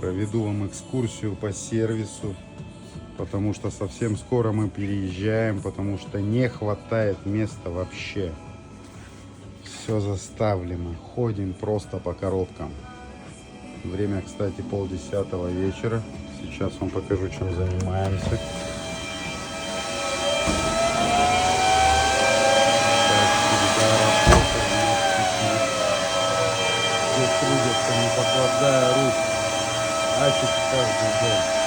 Проведу вам экскурсию по сервису, потому что совсем скоро мы переезжаем, потому что не хватает места вообще. Все заставлено, ходим просто по коробкам. Время, кстати, 9:30 вечера. Сейчас вам покажу, чем занимаемся. Здесь трудятся, не покладая рук. Ачик каждый день.